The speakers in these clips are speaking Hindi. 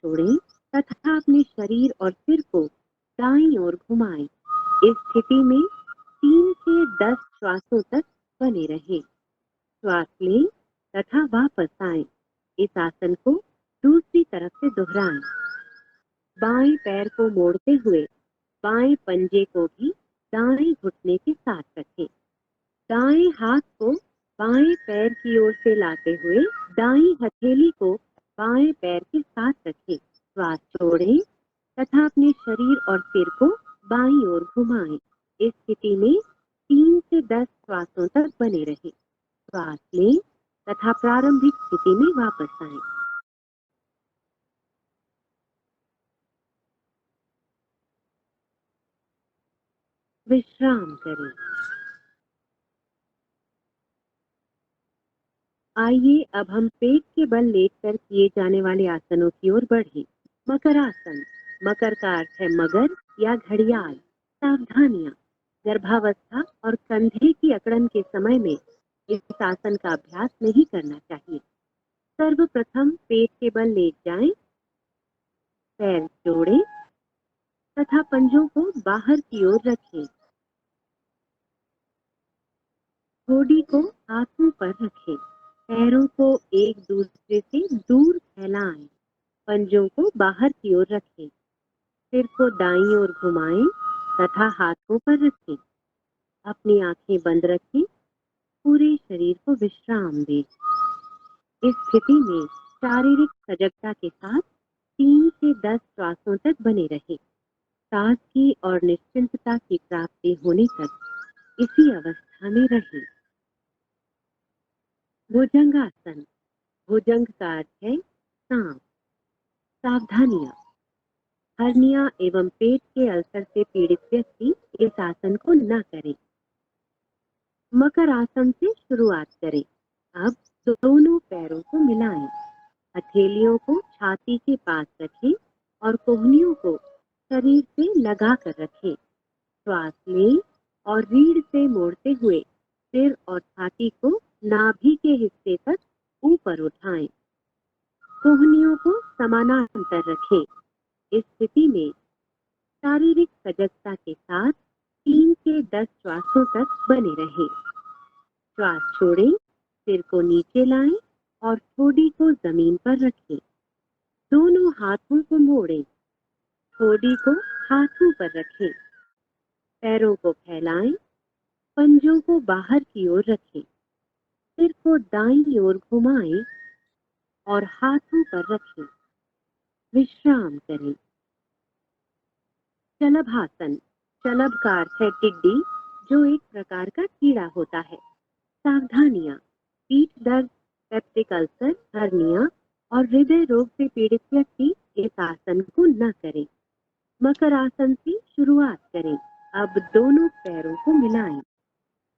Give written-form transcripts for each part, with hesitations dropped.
छोड़ें तथा अपने शरीर और सिर को दाईं ओर घुमाएं। इस स्थिति में 3 से 10 श्वासों तक बने रहें। श्वास लें तथा वापस आएं। इस आसन को दूसरी तरफ से दोहराएं। बाएं पैर को मोड़ते हुए बाएं पंजे को भी दाएं घुटने के साथ रखें। दाएं हाथ को बाएं पैर की ओर से लाते हुए दाईं हथेली को बाएं पैर के साथ रखें। श्वास छोड़ें तथा अपने शरीर और सिर को बाईं ओर घुमाएं। इस स्थिति में 3 से 10 श्वासों तक बने रहें। श्वास लें तथा प्रारंभिक स्थिति में वापस आएं। विश्राम करें। आइए अब हम पेट के बल लेटकर किए जाने वाले आसनों की ओर बढ़ें। मकर आसन। मकर का अर्थ है मगर या घड़ियाल। सावधानियां। गर्भावस्था और कंधे की अकड़न के समय में इस आसन का अभ्यास नहीं करना चाहिए। सर्वप्रथम पेट के बल लेट जाएं, पैर जोड़ें तथा पंजों को बाहर की ओर रखें। ठोड़ी को हाथों पर रखें। पैरों को एक दूसरे से दूर फैलाएं। पंजों को बाहर की ओर रखें। सिर को दाईं ओर घुमाएं तथा हाथों पर रखें। अपनी आंखें बंद रखें। पूरे शरीर को विश्राम दें। इस स्थिति में शारीरिक सजगता के साथ 3 से 10 श्वासों तक बने रहें। सांस की और निश्चिंतता की प्राप्ति होने तक इसी अवस्था में रहें। भुजंगासन। भुजंग का अर्थ है सांप। सावधानियां। हर्निया एवं पेट के अल्सर से पीड़ित व्यक्ति इस आसन को न करें। मकर आसन से शुरुआत करें। अब दोनों पैरों को मिलाएं। हथेलियों को छाती के पास रखें और कोहनियों को शरीर से लगा कर रखें। श्वास लें और रीढ़ से मोड़ते हुए सिर और छाती को नाभि के हिस्से तक ऊपर उठाएं। कोहनियों को समानांतर रखें। इस स्थिति में शारीरिक सजगता के साथ 3 से 10 श्वासों तक बने रहें। श्वास छोड़ें, सिर को नीचे लाएं और ठोड़ी को जमीन पर रखें। दोनों हाथों को मोड़ें। ठोड़ी को हाथों पर रखें। पैरों को फैलाएं। पंजों को बाहर की ओर रखें। सिर को दाईं ओर घुमाएं और हाथों पर रखें। विश्राम करें। शलभासन। शलभ का अर्थ है टिड्डी, जो एक प्रकार का कीड़ा होता है। सावधानियां। पीठ दर्द, पेप्टिक अल्सर, हर्निया और हृदय रोग से पीड़ित व्यक्ति इस आसन को न करें। मकर आसन से शुरुआत करें। अब दोनों पैरों को मिलाएं।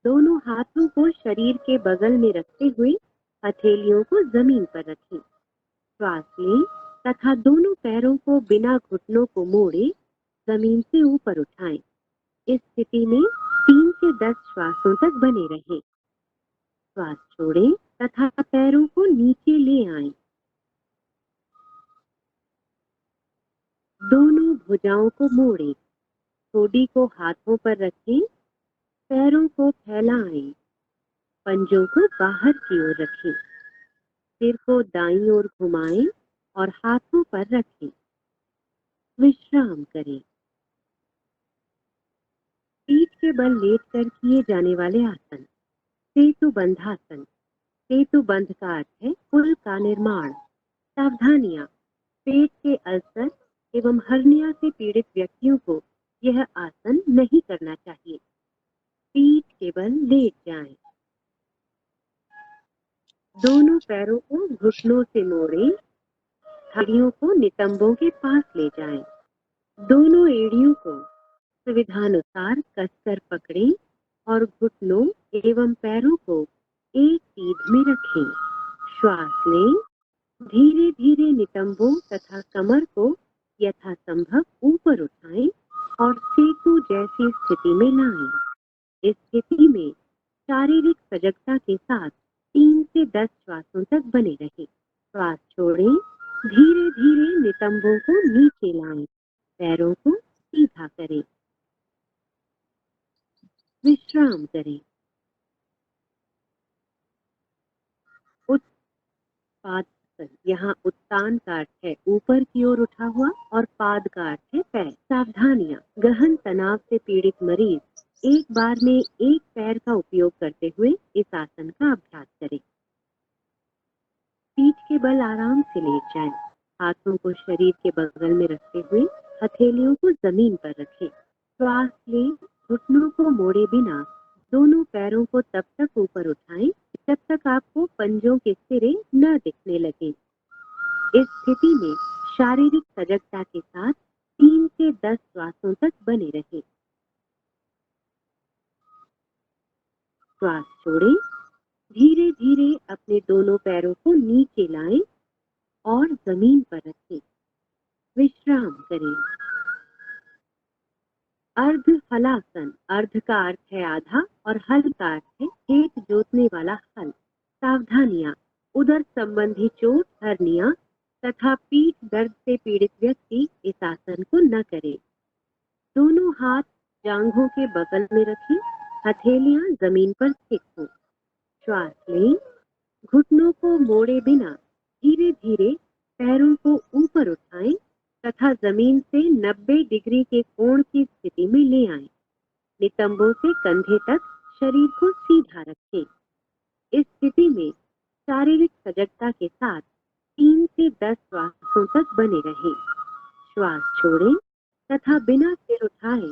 दोनों हाथों को शरीर के बगल में रखते हुए हथेलियों को जमीन पर रखें। श्वास लें तथा दोनों पैरों को बिना घुटनों को मोड़े जमीन से ऊपर उठाएं। इस स्थिति में 3 से 10 श्वासों तक बने रहें। श्वास छोड़ें तथा पैरों को नीचे ले आएं। दोनों भुजाओं को मोड़ें। ठोड़ी को हाथों पर रखें। पैरों को फैलाएं। पंजों को बाहर की ओर रखें। सिर को दाईं ओर घुमाएं और हाथों पर रखें। विश्राम करें। पीठ के बल लेटकर किए जाने वाले आसन। सेतु बंधासन। सेतु बंध का अर्थ है पुल का निर्माण। सावधानियां। पेट के अल्सर एवं हर्निया से पीड़ित व्यक्तियों को यह आसन नहीं करना चाहिए। पीठ के बल लेट जाएं। दोनों पैरों को घुटनों से मोड़ें। हड्डियों को नितंबों के पास ले जाएं। दोनों एड़ियों को सुविधानुसार कसकर पकड़ें और घुटनों एवं पैरों को एक सीध में रखें। श्वास लें। धीरे धीरे नितंबों तथा कमर को यथासंभव ऊपर उठाएं और सेतु जैसी स्थिति में लाएं। इस स्थिति में शारीरिक सजगता के साथ 3 से 10 श्वासों तक बने रहें। श्वास छोड़ें। धीरे धीरे नितंबों को नीचे लाएं, पैरों को सीधा करें, विश्राम करें। उत्पाद, यहाँ उत्तान का अर्थ है ऊपर की ओर उठा हुआ और पाद का अर्थ है पैर। सावधानियां, गहन तनाव से पीड़ित मरीज एक बार में एक पैर का उपयोग करते हुए इस आसन का अभ्यास करें। पीठ के बल आराम से लेट जाएं। हाथों को शरीर के बगल में रखते हुए हथेलियों को जमीन पर रखें। श्वास लें, घुटनों को मोड़े बिना दोनों पैरों को तब तक ऊपर उठाएं जब तक आपको पंजों के सिरे न दिखने लगे। इस स्थिति में शारीरिक सजगता के साथ 3 से 10 श्वासों तक बने रहें। श्वास छोड़ें, धीरे धीरे अपने दोनों पैरों को नीचे लाएं और जमीन पर रखें, विश्राम करें। अर्ध हलासन, अर्ध का अर्थ है आधा और हल का अर्थ है खेत जोतने वाला हल। सावधानियां, उदर संबंधी चोट, हर्निया तथा पीठ दर्द से पीड़ित व्यक्ति इस आसन को न करे। दोनों हाथ जांघों के बगल में रखें, हथेलियां जमीन पर स्थित हों। श्वास लें, घुटनों को मोड़े बिना धीरे धीरे पैरों को ऊपर उठाएं तथा जमीन से 90 डिग्री के कोण की स्थिति में ले आएं। नितंबों से कंधे तक शरीर को सीधा रखें। इस स्थिति में शारीरिक सजगता के साथ 3 से 10 श्वासों तक बने रहें। श्वास छोड़ें तथा बिना सिर उठाए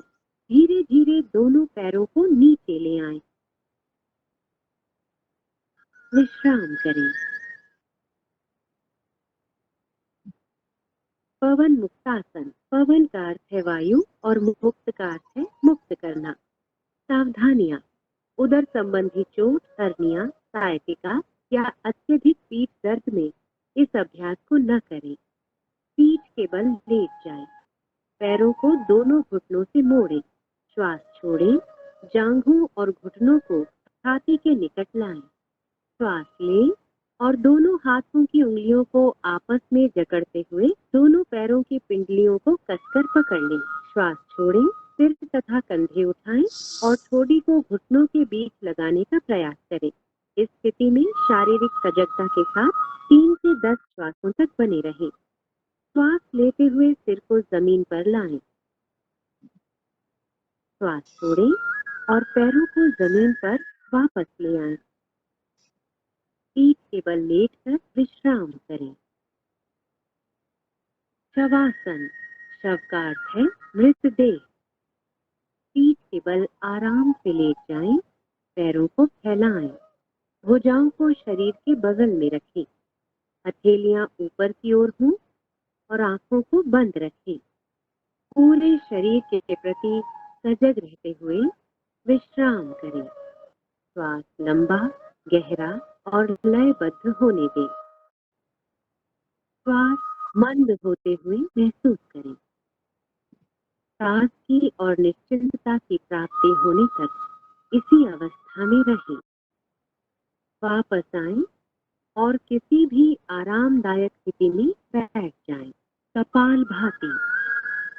धीरे धीरे दोनों पैरों को नीचे ले आएं, विश्राम करें। पवन मुक्तासन, पवन का अर्थ है वायु और मुक्त का अर्थ है मुक्त करना। सावधानियां, उदर संबंधी चोट, हर्निया, सायटिका या अत्यधिक पीठ दर्द में इस अभ्यास को न करें। पीठ के बल लेट जाएं, पैरों को दोनों घुटनों से मोड़ें। श्वास छोड़ें, जांघों और घुटनों को छाती के निकट लाएं। श्वास लें और दोनों हाथों की उंगलियों को आपस में जकड़ते हुए दोनों पैरों की पिंडलियों को कसकर पकड़ लें। श्वास छोड़ें, सिर तथा कंधे उठाएं और ठोड़ी को घुटनों के बीच लगाने का प्रयास करें। इस स्थिति में शारीरिक सजगता के साथ 3 से 10 श्वासों तक बने रहें। श्वास लेते हुए सिर को जमीन पर लाएं। श्वास छोड़ें और पैरों को जमीन पर वापस ले आएं। पीठ के बल लेटकर विश्राम करें। शवासन, शव का अर्थ है मृतदेह। पीठ के बल आराम से लेट जाएं, पैरों को फैलाएं, भुजाओं को शरीर के बगल में रखें, हथेलियां ऊपर की ओर हों और आंखों को बंद रखें। पूरे शरीर के प्रति सजग रहते हुए विश्राम करें। श्वास लंबा, गहरा और लयबद्ध होने दें। श्वास मंद होते हुए महसूस करें। सांस की और निश्चिंतता की प्राप्ति होने तक इसी अवस्था में रहें। वापस आएं और किसी भी आरामदायक स्थिति में बैठ जाएं। कपालभाति,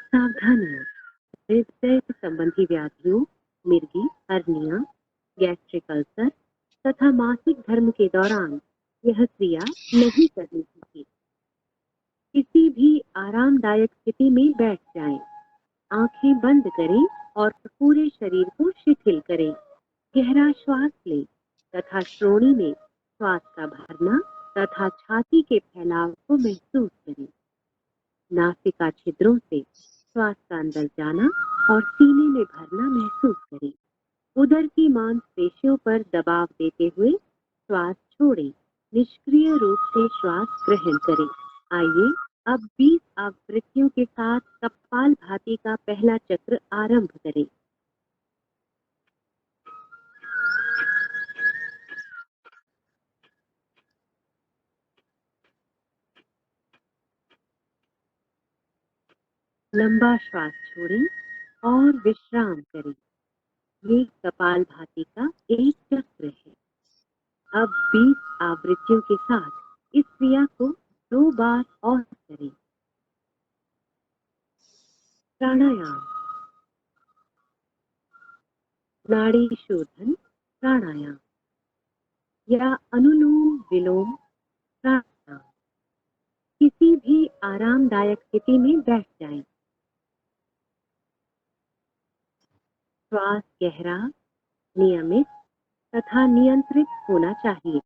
सावधानियां, हृदय संबंधी व्याधियों, मिर्गी, हर्निया, गैस्ट्रिक अल्सर तथा मासिक धर्म के दौरान यह क्रिया नहीं करनी चाहिए। किसी भी आरामदायक स्थिति में बैठ जाएं। आंखें बंद करें और पूरे शरीर को शिथिल करें। गहरा श्वास लें तथा श्रोणी में श्वास का भरना तथा छाती के फैलाव को महसूस करें। नासिका छिद्रों से श्वास का अंदर जाना और सीने में भरना महसूस करें। उदर की मांसपेशियों पर दबाव देते हुए श्वास छोड़ें। निष्क्रिय रूप से श्वास ग्रहण करें। आइए अब 20 आवृत्तियों के साथ कपालभाति का पहला चक्र आरंभ करें। लंबा श्वास छोड़ें और विश्राम करें। ये कपालभाति का एक चक्र है। अब 20 आवृत्तियों के साथ इस क्रिया को 2 बार और करें। प्राणायाम, नाड़ी शोधन प्राणायाम या अनुलोम विलोम प्राणायाम। किसी भी आरामदायक स्थिति में बैठ जाएं। श्वास गहरा, नियमित तथा नियंत्रित होना चाहिए।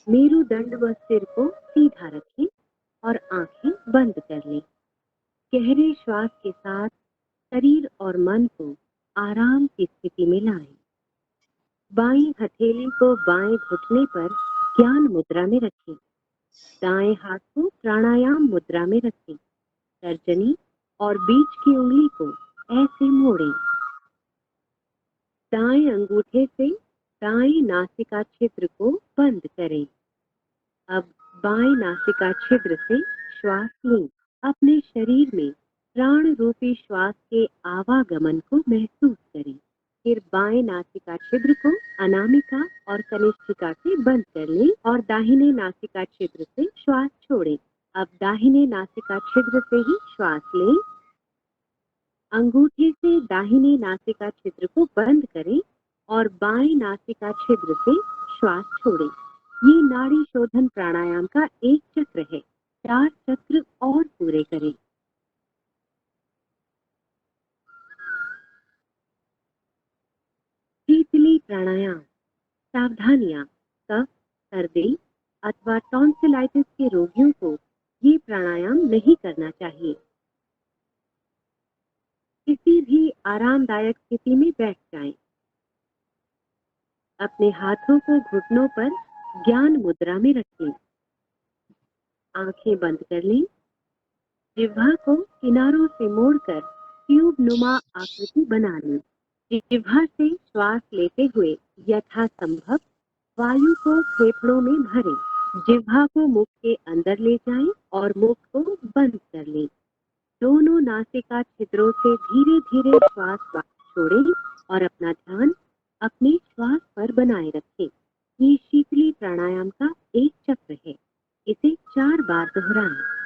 मेरुदंड व सिर को सीधा रखें और आंखें बंद कर लें। गहरे श्वास के साथ शरीर और मन को आराम की स्थिति में लाएं। बाईं हथेली को बाएं घुटने पर ज्ञान मुद्रा में रखें। दाएं हाथ को प्राणायाम मुद्रा में रखें। तर्जनी और बीच की उंगली को ऐसे मोड़ें। दाएं अंगूठे से दाएं नासिका छिद्र को बंद करें। अब बाएं नासिका छिद्र से श्वास लें। अपने शरीर में प्राण रूपी श्वास के आवागमन को महसूस करें। फिर बाएं नासिका छिद्र को अनामिका और कनिष्ठिका से बंद कर लें और दाहिने नासिका छिद्र से श्वास छोड़ें। अब दाहिने नासिका छिद्र से ही श्वास लें। अंगूठे से दाहिने नासिका छिद्र को बंद करें और बाएं नासिका छिद्र से श्वास छोड़ें। ये नाड़ी शोधन प्राणायाम का एक चक्र है। 4 चक्र और पूरे करें। शीतली प्राणायाम। सावधानियां। कफ, सर्दी अथवा टॉन्सिलाइटिस के रोगियों को ये प्राणायाम नहीं करना चाहिए। किसी भी आरामदायक स्थिति में बैठ जाएं। अपने हाथों को घुटनों पर ज्ञान मुद्रा में रखें। आंखें बंद कर लें। जिह्वा को किनारों से मोड़कर ट्यूब नुमा आकृति बना लें। जिह्वा से श्वास लेते हुए यथासंभव वायु को फेफड़ों में भरें। जिह्वा को मुख के अंदर ले जाएं और मुख को बंद कर लें। दोनों नासिका छिद्रों से धीरे धीरे श्वास बाहर छोड़ें और अपना ध्यान अपने श्वास पर बनाए रखें। ये शीतली प्राणायाम का एक चक्र है। इसे 4 बार दोहराएं।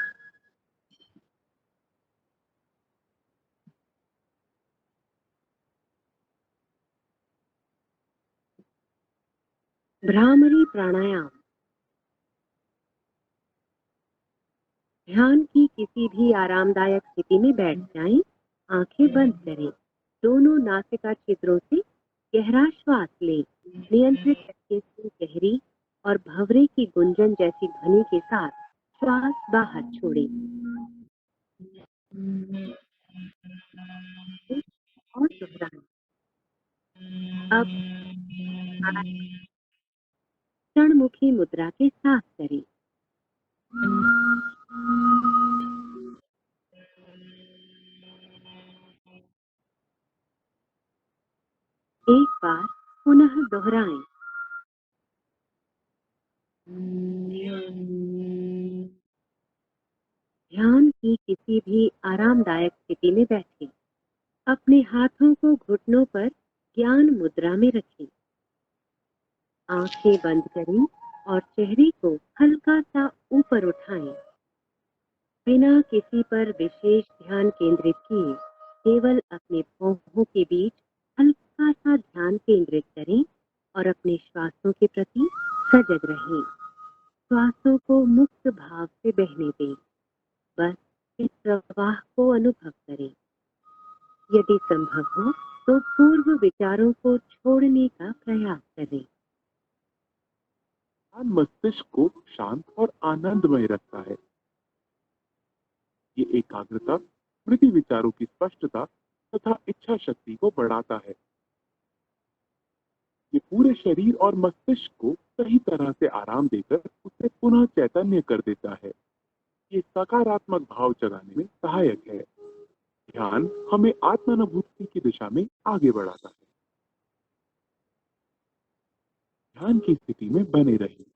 भ्रामरी प्राणायाम। ध्यान की किसी भी आरामदायक स्थिति में बैठ जाएं। आंखें बंद करें। दोनों नासिका छिद्रों से गहरा श्वास लें। नियंत्रित तरीके से गहरी और भंवरे की गुंजन जैसी ध्वनि के साथ श्वास बाहर छोड़ें। और दोहराएं। अब क्षणमुखी मुद्रा के साथ करें। एक बार पुनः दोहराएं। ध्यान की किसी भी आरामदायक स्थिति में बैठें। अपने हाथों को घुटनों पर ज्ञान मुद्रा में रखें। आंखें बंद करें और चेहरे को हल्का सा ऊपर उठाएं। बिना किसी पर विशेष ध्यान केंद्रित किए केवल अपने भौहों के बीच हल्का सा ध्यान केंद्रित करें और अपने श्वासों के प्रति सजग रहें। श्वासों को मुक्त भाव से बहने दें। बस इस प्रवाह को अनुभव करें। यदि संभव हो तो पूर्व विचारों को छोड़ने का प्रयास करें। ध्यान मस्तिष्क को शांत और आनंदमय रखता है। ये एकाग्रता, स्मृति, विचारों की स्पष्टता तथा इच्छा शक्ति को बढ़ाता है। ये पूरे शरीर और मस्तिष्क को सही तरह से आराम देकर उसे पुनः चैतन्य कर देता है। ये सकारात्मक भाव जगाने में सहायक है। ध्यान हमें आत्मानुभूति की दिशा में आगे बढ़ाता है। ध्यान की स्थिति में बने रहिए।